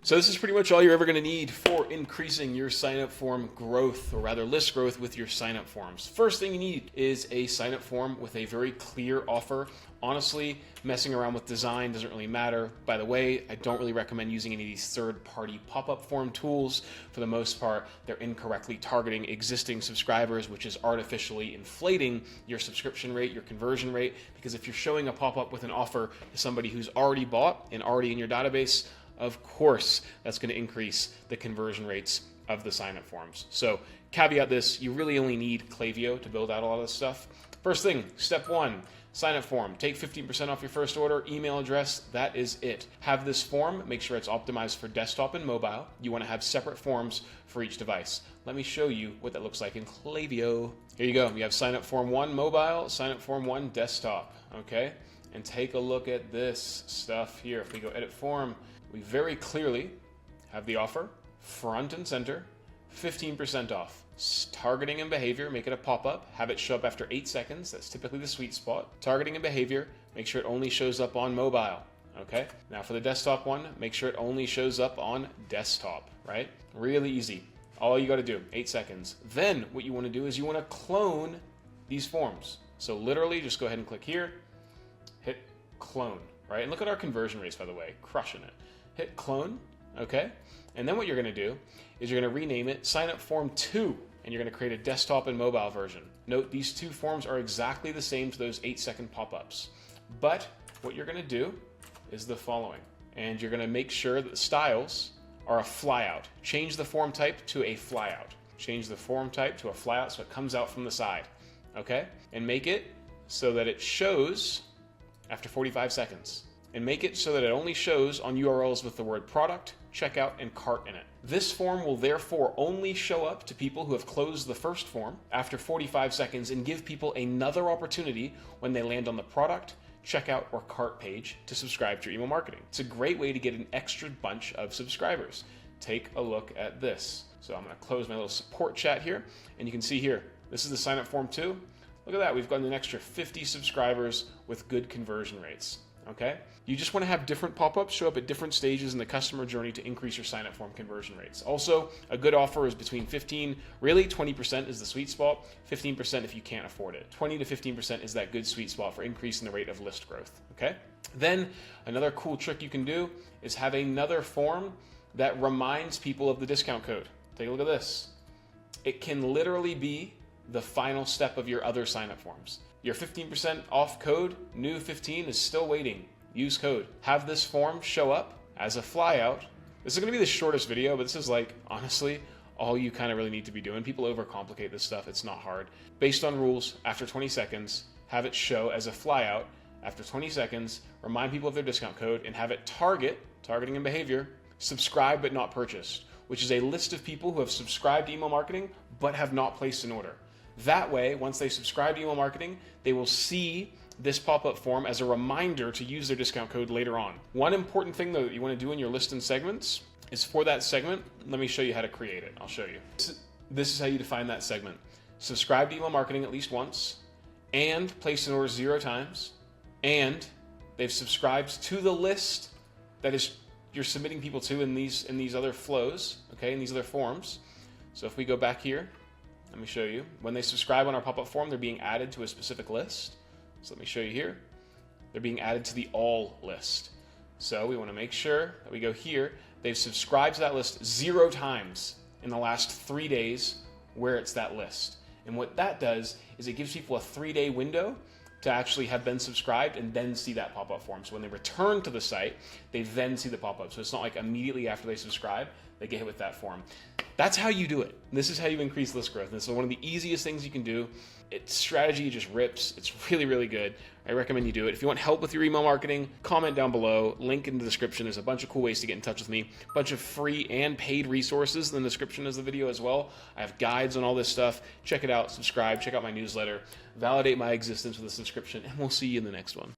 So this is pretty much all you're ever going to need for increasing your sign-up form growth, or rather list growth with your sign-up forms. First thing you need is a sign-up form with a very clear offer. Honestly, messing around with design doesn't really matter. By the way, I don't really recommend using any of these third-party pop-up form tools. For the most part, they're incorrectly targeting existing subscribers, which is artificially inflating your subscription rate, your conversion rate, because if you're showing a pop-up with an offer to somebody who's already bought and already in your database, of course, that's going to increase the conversion rates of the sign-up forms. So caveat this, you really only need Klaviyo to build out a lot of this stuff. First thing, step one, sign-up form. Take 15% off your first order, email address, that is it. Have this form, make sure it's optimized for desktop and mobile. You want to have separate forms for each device. Let me show you what that looks like in Klaviyo. Here you go, you have sign-up form 1 mobile, sign-up form 1 desktop, okay? And take a look at this stuff here. If we go edit form, we very clearly have the offer, front and center, 15% off. Targeting and behavior, make it a pop-up, have it show up after 8 seconds, that's typically the sweet spot. Targeting and behavior, make sure it only shows up on mobile, okay? Now for the desktop one, make sure it only shows up on desktop, right? Really easy. All you gotta do, 8 seconds. Then what you wanna do is you wanna clone these forms. So literally just go ahead and click here, hit clone, right? And look at our conversion rates, by the way, crushing it. Hit clone, okay? And then what you're gonna do is you're gonna rename it sign up form 2, and you're gonna create a desktop and mobile version. Note these two forms are exactly the same to those 8-second pop-ups. But what you're gonna do is the following, and you're gonna make sure that the styles are a flyout. Change the form type to a flyout. Change the form type to a flyout so it comes out from the side, okay? And make it so that it shows after 45 seconds. And make it so that it only shows on URLs with the word product, checkout, and cart in it. This form will therefore only show up to people who have closed the first form after 45 seconds and give people another opportunity when they land on the product, checkout, or cart page to subscribe to your email marketing. It's a great way to get an extra bunch of subscribers. Take a look at this. So I'm gonna close my little support chat here, and you can see here, this is the sign up form 2. Look at that, we've gotten an extra 50 subscribers with good conversion rates. Okay? You just want to have different pop-ups show up at different stages in the customer journey to increase your sign-up form conversion rates. Also, a good offer is between 20% is the sweet spot, 15% if you can't afford it. 20 to 15% is that good sweet spot for increasing the rate of list growth. Okay? Then, another cool trick you can do is have another form that reminds people of the discount code. Take a look at this. It can literally be the final step of your other sign-up forms. Your 15% off code, new 15, is still waiting. Use code. Have this form show up as a flyout. This is going to be the shortest video, but this is like, honestly, all you kind of really need to be doing. People overcomplicate this stuff. It's not hard. Based on rules, after 20 seconds, have it show as a flyout. After 20 seconds, remind people of their discount code and have it targeting and behavior, subscribe but not purchased, which is a list of people who have subscribed to email marketing but have not placed an order. That way, once they subscribe to email marketing, they will see this pop-up form as a reminder to use their discount code later on. One important thing though that you want to do in your list and segments is for that segment, let me show you how to create it. I'll show you. This is how you define that segment. Subscribe to email marketing at least once, and place an order 0 times, and they've subscribed to the list that is you're submitting people to in these other flows, okay, in these other forms. So if we go back here, let me show you. When they subscribe on our pop-up form, they're being added to a specific list. So let me show you here. They're being added to the all list. So we want to make sure that we go here. They've subscribed to that list 0 times in the last 3 days where it's that list. And what that does is it gives people a 3-day window to actually have been subscribed and then see that pop-up form. So when they return to the site, they then see the pop-up. So it's not like immediately after they subscribe, they get hit with that form. That's how you do it. This is how you increase list growth. This is one of the easiest things you can do. Its strategy just rips. It's really, really good. I recommend you do it. If you want help with your email marketing, comment down below. Link in the description. There's a bunch of cool ways to get in touch with me. A bunch of free and paid resources in the description of the video as well. I have guides on all this stuff. Check it out. Subscribe. Check out my newsletter. Validate my existence with a subscription, and we'll see you in the next one.